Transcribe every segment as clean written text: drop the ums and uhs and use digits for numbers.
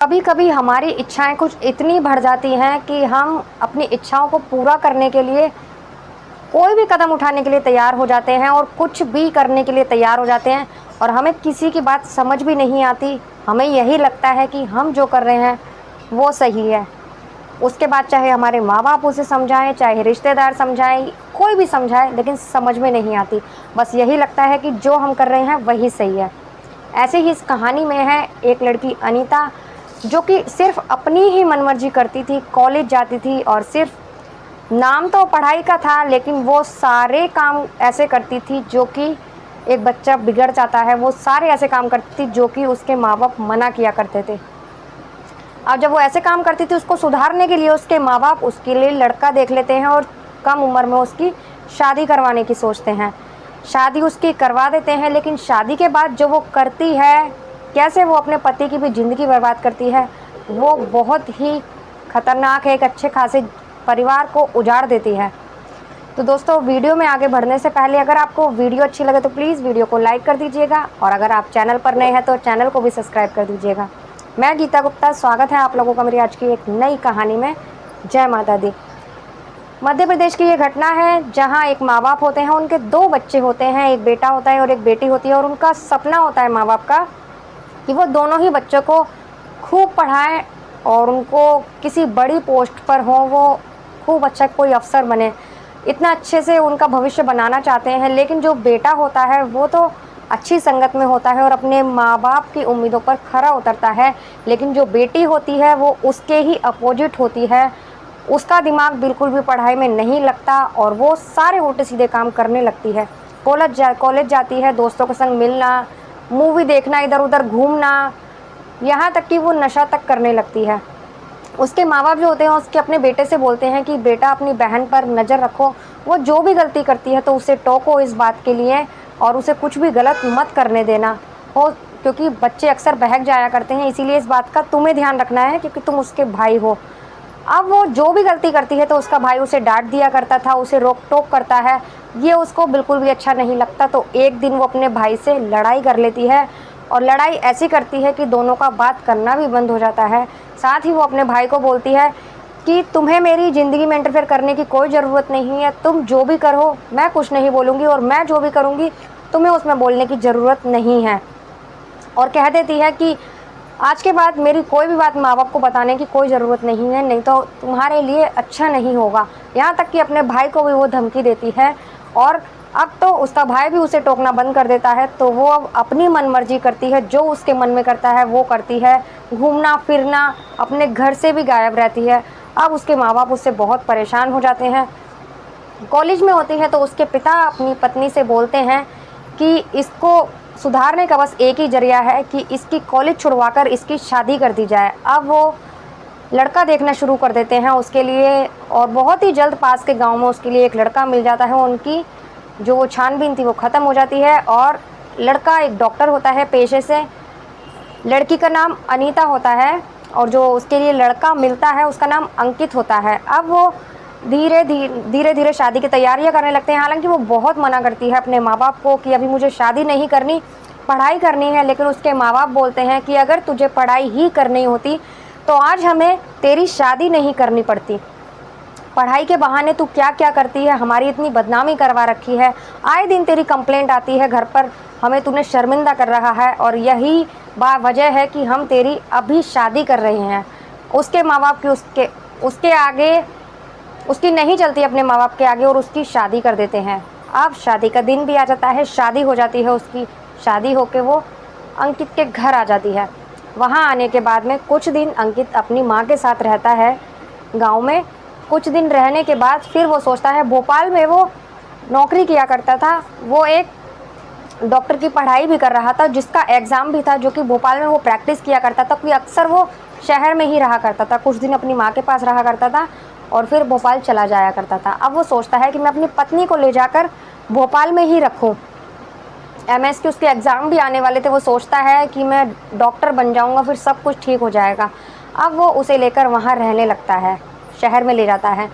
कभी कभी हमारी इच्छाएं कुछ इतनी बढ़ जाती हैं कि हम अपनी इच्छाओं को पूरा करने के लिए कोई भी कदम उठाने के लिए तैयार हो जाते हैं और कुछ भी करने के लिए तैयार हो जाते हैं और हमें किसी की बात समझ भी नहीं आती। हमें यही लगता है कि हम जो कर रहे हैं वो सही है। उसके बाद चाहे हमारे माँ बाप उसे समझाएं, चाहे रिश्तेदार समझाएं, कोई भी समझाए, लेकिन समझ में नहीं आती। बस यही लगता है कि जो हम कर रहे हैं वही सही है। ऐसे ही इस कहानी में है एक लड़की अनीता, जो कि सिर्फ अपनी ही मनमर्जी करती थी, कॉलेज जाती थी और सिर्फ नाम तो पढ़ाई का था, लेकिन वो सारे काम ऐसे करती थी जो कि एक बच्चा बिगड़ जाता है। वो सारे ऐसे काम करती थी जो कि उसके माँ बाप मना किया करते थे। अब जब वो ऐसे काम करती थी, उसको सुधारने के लिए उसके माँ बाप उसके लिए लड़का देख लेते हैं और कम उम्र में उसकी शादी करवाने की सोचते हैं। शादी उसकी करवा देते हैं, लेकिन शादी के बाद जो वो करती है, कैसे वो अपने पति की भी ज़िंदगी बर्बाद करती है, वो बहुत ही खतरनाक है। एक अच्छे खासे परिवार को उजाड़ देती है। तो दोस्तों, वीडियो में आगे बढ़ने से पहले अगर आपको वीडियो अच्छी लगे तो प्लीज़ वीडियो को लाइक कर दीजिएगा और अगर आप चैनल पर नए हैं तो चैनल को भी सब्सक्राइब कर दीजिएगा। मैं गीता गुप्ता, स्वागत है आप लोगों का मेरी आज की एक नई कहानी में। जय माता दी। मध्य प्रदेश की ये घटना है जहाँ एक माँ बाप होते हैं, उनके दो बच्चे होते हैं, एक बेटा होता है और एक बेटी होती है। और उनका सपना होता है माँ बाप का कि वो दोनों ही बच्चों को खूब पढ़ाएं और उनको किसी बड़ी पोस्ट पर हो, वो खूब अच्छा कोई अफसर बने। इतना अच्छे से उनका भविष्य बनाना चाहते हैं। लेकिन जो बेटा होता है वो तो अच्छी संगत में होता है और अपने माँ बाप की उम्मीदों पर खरा उतरता है। लेकिन जो बेटी होती है वो उसके ही अपोजिट होती है। उसका दिमाग बिल्कुल भी पढ़ाई में नहीं लगता और वो सारे उल्टे सीधे काम करने लगती है। कॉलेज जाती है, दोस्तों के संग मिलना, मूवी देखना, इधर उधर घूमना, यहाँ तक कि वो नशा तक करने लगती है। उसके माँ बाप जो होते हैं उसके अपने बेटे से बोलते हैं कि बेटा अपनी बहन पर नज़र रखो, वो जो भी गलती करती है तो उसे टोको इस बात के लिए और उसे कुछ भी गलत मत करने देना हो, क्योंकि बच्चे अक्सर बहक जाया करते हैं। इसीलिए इस बात का तुम्हें ध्यान रखना है क्योंकि तुम उसके भाई हो। अब वो जो भी गलती करती है तो उसका भाई उसे डांट दिया करता था, उसे रोक टोक करता है। ये उसको बिल्कुल भी अच्छा नहीं लगता। तो एक दिन वो अपने भाई से लड़ाई कर लेती है और लड़ाई ऐसी करती है कि दोनों का बात करना भी बंद हो जाता है। साथ ही वो अपने भाई को बोलती है कि तुम्हें मेरी ज़िंदगी में इंटरफेयर करने की कोई ज़रूरत नहीं है, तुम जो भी करो मैं कुछ नहीं बोलूँगी और मैं जो भी करूँगी तुम्हें उसमें बोलने की ज़रूरत नहीं है। और कह देती है कि आज के बाद मेरी कोई भी बात माँ बाप को बताने की कोई ज़रूरत नहीं है, नहीं तो तुम्हारे लिए अच्छा नहीं होगा। यहाँ तक कि अपने भाई को भी वो धमकी देती है और अब तो उसका भाई भी उसे टोकना बंद कर देता है। तो वो अब अपनी मनमर्जी करती है, जो उसके मन में करता है वो करती है। घूमना फिरना, अपने घर से भी गायब रहती है। अब उसके माँ बाप उससे बहुत परेशान हो जाते हैं। कॉलेज में होती है तो उसके पिता अपनी पत्नी से बोलते हैं कि इसको सुधारने का बस एक ही जरिया है कि इसकी कॉलेज छुड़वाकर इसकी शादी कर दी जाए। अब वो लड़का देखना शुरू कर देते हैं उसके लिए और बहुत ही जल्द पास के गांव में उसके लिए एक लड़का मिल जाता है। उनकी जो वो छानबीन थी वो ख़त्म हो जाती है और लड़का एक डॉक्टर होता है पेशे से। लड़की का नाम अनीता होता है और जो उसके लिए लड़का मिलता है उसका नाम अंकित होता है। अब वो धीरे धीरे शादी की तैयारियां करने लगते हैं। हालांकि वो बहुत मना करती है अपने माँ बाप को कि अभी मुझे शादी नहीं करनी, पढ़ाई करनी है। लेकिन उसके माँ बाप बोलते हैं कि अगर तुझे पढ़ाई ही करनी होती तो आज हमें तेरी शादी नहीं करनी पड़ती। पढ़ाई के बहाने तू क्या क्या करती है, हमारी इतनी बदनामी करवा रखी है, आए दिन तेरी कंप्लेंट आती है घर पर, हमें तूने शर्मिंदा कर रहा है और यही वजह है कि हम तेरी अभी शादी कर रहे हैं। उसके माँ बाप की उसके आगे उसकी नहीं चलती अपने माँ बाप के आगे और उसकी शादी कर देते हैं। अब शादी का दिन भी आ जाता है, शादी हो जाती है उसकी। शादी होके वो अंकित के घर आ जाती है। वहाँ आने के बाद में कुछ दिन अंकित अपनी माँ के साथ रहता है गांव में। कुछ दिन रहने के बाद फिर वो सोचता है, भोपाल में वो नौकरी किया करता था, वो एक डॉक्टर की पढ़ाई भी कर रहा था जिसका एग्ज़ाम भी था, जो कि भोपाल में वो प्रैक्टिस किया करता था। कि अक्सर वो शहर में ही रहा करता था, कुछ दिन अपनी माँ के पास रहा करता था और फिर भोपाल चला जाया करता था। अब वो सोचता है कि मैं अपनी पत्नी को ले जाकर भोपाल में ही रखूँ। एमएस के उसके एग्ज़ाम भी आने वाले थे। वो सोचता है कि मैं डॉक्टर बन जाऊंगा, फिर सब कुछ ठीक हो जाएगा। अब वो उसे लेकर वहाँ रहने लगता है, शहर में ले जाता है।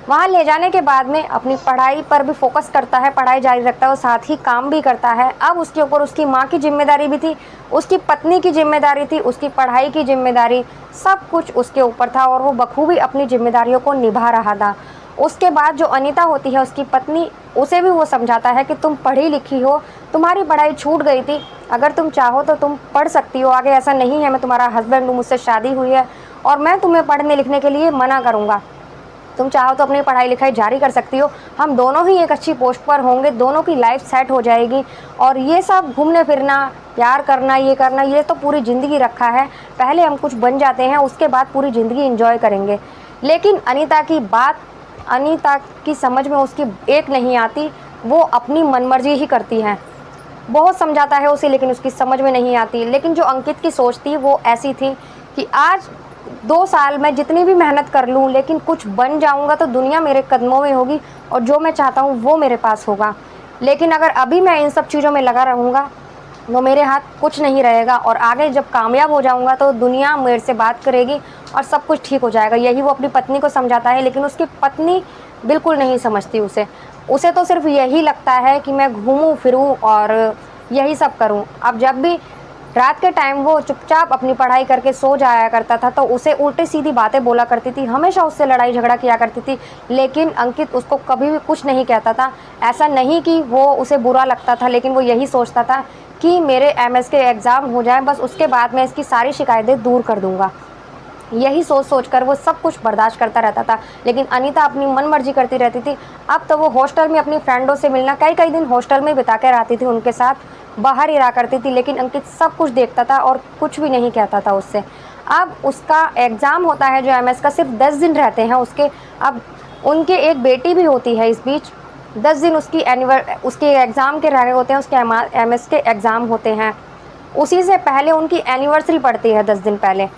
वहाँ ले जाने के बाद में अपनी पढ़ाई पर भी फोकस करता है, पढ़ाई जारी रखता है और साथ ही काम भी करता है। अब उसके ऊपर उसकी माँ की ज़िम्मेदारी भी थी, उसकी पत्नी की ज़िम्मेदारी थी, उसकी पढ़ाई की ज़िम्मेदारी, सब कुछ उसके ऊपर था और वो बखूबी अपनी ज़िम्मेदारियों को निभा रहा था। उसके बाद जो अनीता होती है उसकी पत्नी, उसे भी वो समझाता है कि तुम पढ़ी लिखी हो, तुम्हारी पढ़ाई छूट गई थी, अगर तुम चाहो तो तुम पढ़ सकती हो आगे, ऐसा नहीं है मैं तुम्हारा हस्बैंड हूँ, मुझसे शादी हुई है और मैं तुम्हें पढ़ने लिखने के लिए मना करूँगा। तुम चाहो तो अपनी पढ़ाई लिखाई जारी कर सकती हो, हम दोनों ही एक अच्छी पोस्ट पर होंगे, दोनों की लाइफ सेट हो जाएगी और ये सब घूमने फिरना, प्यार करना, ये करना, ये तो पूरी ज़िंदगी रखा है, पहले हम कुछ बन जाते हैं उसके बाद पूरी ज़िंदगी एंजॉय करेंगे। लेकिन अनीता की समझ में उसकी एक नहीं आती, वो अपनी मनमर्जी ही करती है। बहुत समझाता है उसे लेकिन उसकी समझ में नहीं आती। लेकिन जो अंकित की सोच थी वो ऐसी थी कि आज 2 साल मैं जितनी भी मेहनत कर लूँ लेकिन कुछ बन जाऊँगा तो दुनिया मेरे कदमों में होगी और जो मैं चाहता हूँ वो मेरे पास होगा। लेकिन अगर अभी मैं इन सब चीज़ों में लगा रहूँगा तो मेरे हाथ कुछ नहीं रहेगा और आगे जब कामयाब हो जाऊँगा तो दुनिया मेरे से बात करेगी और सब कुछ ठीक हो जाएगा। यही वो अपनी पत्नी को समझाता है लेकिन उसकी पत्नी बिल्कुल नहीं समझती उसे। उसे तो सिर्फ यही लगता है कि मैं घूमूं फिरूं और यही सब करूं। अब जब भी रात के टाइम वो चुपचाप अपनी पढ़ाई करके सो जाया करता था तो उसे उल्टी सीधी बातें बोला करती थी, हमेशा उससे लड़ाई झगड़ा किया करती थी, लेकिन अंकित उसको कभी भी कुछ नहीं कहता था। ऐसा नहीं कि वो उसे बुरा लगता था, लेकिन वो यही सोचता था कि मेरे एमएस के एग्ज़ाम हो जाएं, बस उसके बाद मैं इसकी सारी शिकायतें दूर कर दूंगा। यही सोच कर वो सब कुछ बर्दाश्त करता रहता था। लेकिन अनीता अपनी मन मर्जी करती रहती थी। अब तो वो हॉस्टल में अपनी फ्रेंडों से मिलना, कई कई दिन हॉस्टल में बिता कर आती थी उनके साथ, बाहर ही रहा करती थी, लेकिन अंकित सब कुछ देखता था और कुछ भी नहीं कहता था उससे। अब उसका एग्ज़ाम होता है जो एमएस का, सिर्फ 10 दिन रहते हैं उसके। अब उनके एक बेटी भी होती है, इस बीच 10 दिन उसके एग्ज़ाम के रह गए होते हैं, उसके एमएस के एग्ज़ाम होते हैं। उसी से पहले उनकी एनिवर्सरी पड़ती है 10 दिन पहले।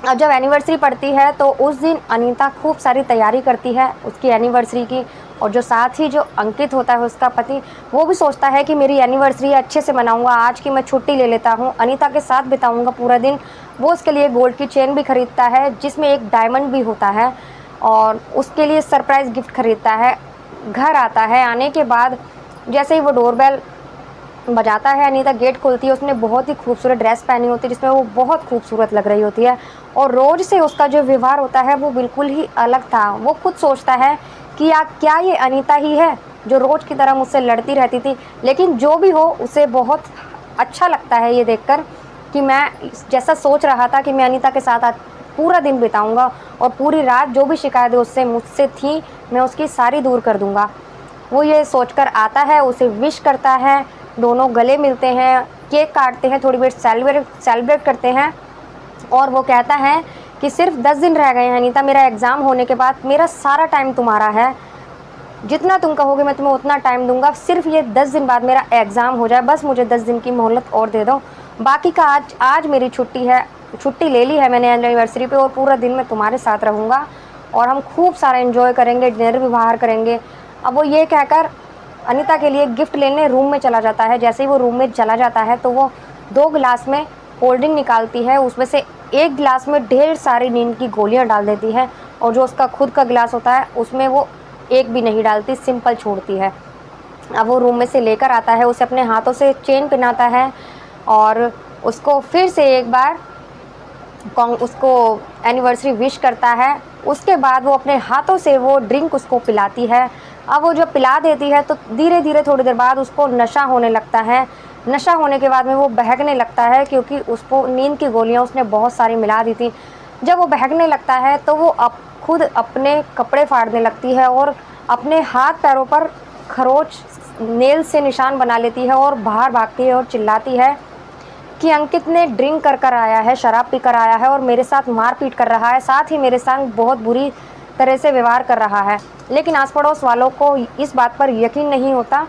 अब जब एनिवर्सरी पड़ती है तो उस दिन अनीता खूब सारी तैयारी करती है उसकी एनिवर्सरी की, और जो साथ ही जो अंकित होता है उसका पति, वो भी सोचता है कि मेरी एनिवर्सरी अच्छे से मनाऊंगा, आज की मैं छुट्टी ले लेता हूँ, अनीता के साथ बिताऊंगा पूरा दिन। वो उसके लिए गोल्ड की चेन भी खरीदता है जिसमें एक डायमंड भी होता है और उसके लिए सरप्राइज़ गिफ्ट खरीदता है। घर आता है, आने के बाद जैसे ही वो डोरबेल बजाता है, अनीता गेट खोलती है, उसने बहुत ही खूबसूरत ड्रेस पहनी होती है जिसमें वो बहुत खूबसूरत लग रही होती है और रोज़ से उसका जो व्यवहार होता है वो बिल्कुल ही अलग था। वो खुद सोचता है कि या क्या ये अनीता ही है जो रोज़ की तरह मुझसे लड़ती रहती थी। लेकिन जो भी हो, उसे बहुत अच्छा लगता है ये देखकर कि मैं जैसा सोच रहा था कि मैं अनीता के साथ आज पूरा दिन बिताऊंगा और पूरी रात जो भी शिकायतें उससे मुझसे थी मैं उसकी सारी दूर कर दूंगा। वो ये सोचकर आता है, उसे विश करता है, दोनों गले मिलते हैं, केक काटते हैं, थोड़ी देर सेलिब्रेट करते हैं और वो कहता है कि सिर्फ 10 दिन रह गए हैं अनीता, मेरा एग्ज़ाम होने के बाद मेरा सारा टाइम तुम्हारा है, जितना तुम कहोगे मैं तुम्हें उतना टाइम दूंगा, सिर्फ ये 10 दिन बाद मेरा एग्ज़ाम हो जाए, बस मुझे 10 दिन की मोहलत और दे दो, बाकी का आज मेरी छुट्टी है, छुट्टी ले ली है मैंने एनिवर्सरी पे और पूरा दिन मैं तुम्हारे साथ रहूँगा और हम खूब सारा एंजॉय करेंगे, डिनर भी बाहर करेंगे। अब वो ये कहकर अनीता के लिए गिफ्ट लेने रूम में चला जाता है। जैसे ही वो रूम में चला जाता है तो वो 2 गिलास में कोल्ड ड्रिंक निकालती है, उसमें से एक गिलास में ढेर सारी नींद की गोलियां डाल देती है और जो उसका खुद का गिलास होता है उसमें वो एक भी नहीं डालती, सिंपल छोड़ती है। अब वो रूम में से लेकर आता है, उसे अपने हाथों से चेन पहनाता है और उसको फिर से एक बार उसको एनिवर्सरी विश करता है। उसके बाद वो अपने हाथों से वो ड्रिंक उसको पिलाती है। अब वो जब पिला देती है तो धीरे धीरे थोड़ी देर बाद उसको नशा होने लगता है। नशा होने के बाद में वो बहकने लगता है क्योंकि उसको नींद की गोलियां उसने बहुत सारी मिला दी थी। जब वो बहकने लगता है तो वो खुद अपने कपड़े फाड़ने लगती है और अपने हाथ पैरों पर खरोच नेल से निशान बना लेती है और बाहर भागती है और चिल्लाती है कि अंकित ने ड्रिंक कर आया है, शराब पी कर आया है और मेरे साथ मारपीट कर रहा है, साथ ही मेरे साथ बहुत बुरी तरह से व्यवहार कर रहा है। लेकिन आस पड़ोस वालों को इस बात पर यकीन नहीं होता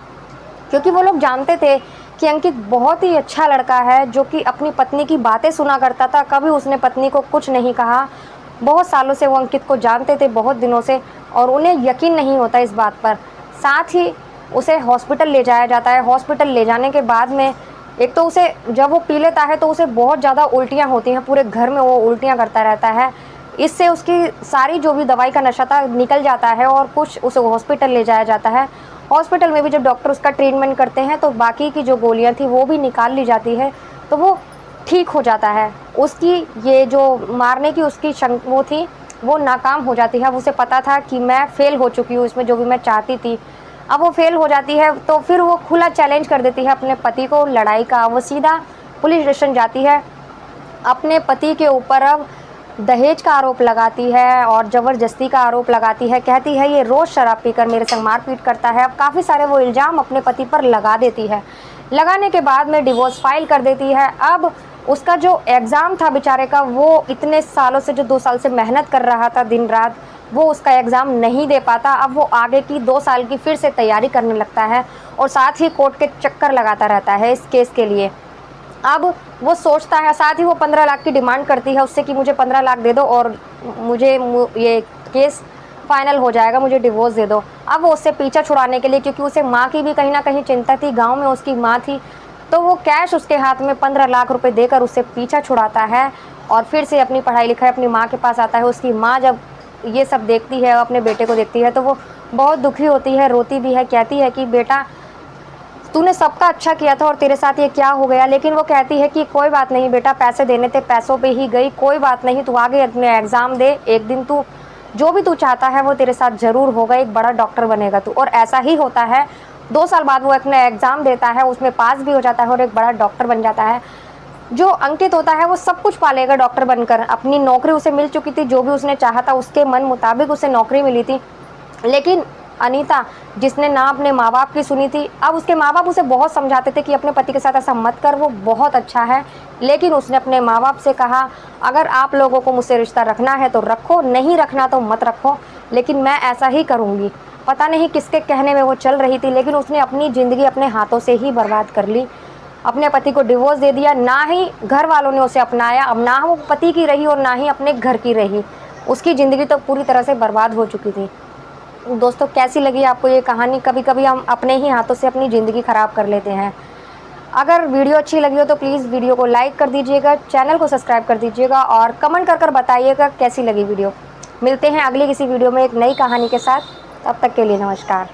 क्योंकि वो लोग जानते थे कि अंकित बहुत ही अच्छा लड़का है जो कि अपनी पत्नी की बातें सुना करता था, कभी उसने पत्नी को कुछ नहीं कहा। बहुत सालों से वो अंकित को जानते थे, बहुत दिनों से, और उन्हें यकीन नहीं होता इस बात पर। साथ ही उसे हॉस्पिटल ले जाया जाता है। हॉस्पिटल ले जाने के बाद में एक तो उसे जब वो पी लेता है तो उसे बहुत ज़्यादा उल्टियाँ होती हैं, पूरे घर में वो उल्टियाँ करता रहता है। इससे उसकी सारी जो भी दवाई का नशा था निकल जाता है और कुछ उसे हॉस्पिटल ले जाया जाता है। हॉस्पिटल में भी जब डॉक्टर उसका ट्रीटमेंट करते हैं तो बाकी की जो गोलियाँ थी वो भी निकाल ली जाती है, तो वो ठीक हो जाता है। उसकी ये जो मारने की उसकी वो थी, वो नाकाम हो जाती है। अब उसे पता था कि मैं फ़ेल हो चुकी हूँ इसमें, जो भी मैं चाहती थी। अब वो फ़ेल हो जाती है तो फिर वो खुला चैलेंज कर देती है अपने पति को लड़ाई का। वो सीधा पुलिस स्टेशन जाती है, अपने पति के ऊपर अब दहेज का आरोप लगाती है और ज़बरदस्ती का आरोप लगाती है। कहती है ये रोज़ शराब पीकर मेरे संग मारपीट करता है। अब काफ़ी सारे वो इल्ज़ाम अपने पति पर लगा देती है। लगाने के बाद में डिवोर्स फाइल कर देती है। अब उसका जो एग्ज़ाम था बेचारे का, वो इतने सालों से, जो 2 साल से मेहनत कर रहा था दिन रात, वो उसका एग्ज़ाम नहीं दे पाता। अब वो आगे की 2 साल की फिर से तैयारी करने लगता है और साथ ही कोर्ट के चक्कर लगाता रहता है इस केस के लिए। अब वो सोचता है, साथ ही वो 15 लाख की डिमांड करती है उससे कि मुझे 15 लाख दे दो और मुझे ये केस फाइनल हो जाएगा, मुझे डिवोर्स दे दो। अब वो उससे पीछा छुड़ाने के लिए, क्योंकि उसे माँ की भी कहीं ना कहीं चिंता थी, गांव में उसकी माँ थी, तो वो कैश उसके हाथ में 15 लाख रुपए देकर उससे पीछा छुड़ाता है और फिर से अपनी पढ़ाई लिखाई अपनी माँ के पास आता है। उसकी माँ जब ये सब देखती है, अपने बेटे को देखती है, तो वो बहुत दुखी होती है, रोती भी है, कहती है कि बेटा तूने सबका अच्छा किया था और तेरे साथ ये क्या हो गया। लेकिन वो कहती है कि कोई बात नहीं बेटा, पैसे देने थे, पैसों पे ही गई, कोई बात नहीं, तू आगे अपने एग्ज़ाम दे, एक दिन तू जो भी तू चाहता है वो तेरे साथ ज़रूर होगा, एक बड़ा डॉक्टर बनेगा तू। और ऐसा ही होता है। 2 साल बाद वो अपना एग्ज़ाम देता है, उसमें पास भी हो जाता है और एक बड़ा डॉक्टर बन जाता है। जो अंकित होता है वो सब कुछ पा लेगा डॉक्टर बनकर। अपनी नौकरी उसे मिल चुकी थी, जो भी उसने चाहा था उसके मन मुताबिक उसे नौकरी मिली थी। लेकिन अनीता, जिसने ना अपने माँ बाप की सुनी थी, अब उसके माँ बाप उसे बहुत समझाते थे कि अपने पति के साथ ऐसा मत कर, वो बहुत अच्छा है, लेकिन उसने अपने माँ बाप से कहा अगर आप लोगों को मुझसे रिश्ता रखना है तो रखो, नहीं रखना तो मत रखो, लेकिन मैं ऐसा ही करूँगी। पता नहीं किसके कहने में वो चल रही थी, लेकिन उसने अपनी ज़िंदगी अपने हाथों से ही बर्बाद कर ली। अपने पति को डिवोर्स दे दिया, ना ही घर वालों ने उसे अपनाया, अब ना वो पति की रही और ना ही अपने घर की रही। उसकी ज़िंदगी तो पूरी तरह से बर्बाद हो चुकी थी। दोस्तों, कैसी लगी आपको ये कहानी? कभी कभी हम अपने ही हाथों से अपनी ज़िंदगी ख़राब कर लेते हैं। अगर वीडियो अच्छी लगी हो तो प्लीज़ वीडियो को लाइक कर दीजिएगा, चैनल को सब्सक्राइब कर दीजिएगा और कमेंट कर बताइएगा कैसी लगी वीडियो। मिलते हैं अगली किसी वीडियो में एक नई कहानी के साथ। तब तक के लिए नमस्कार।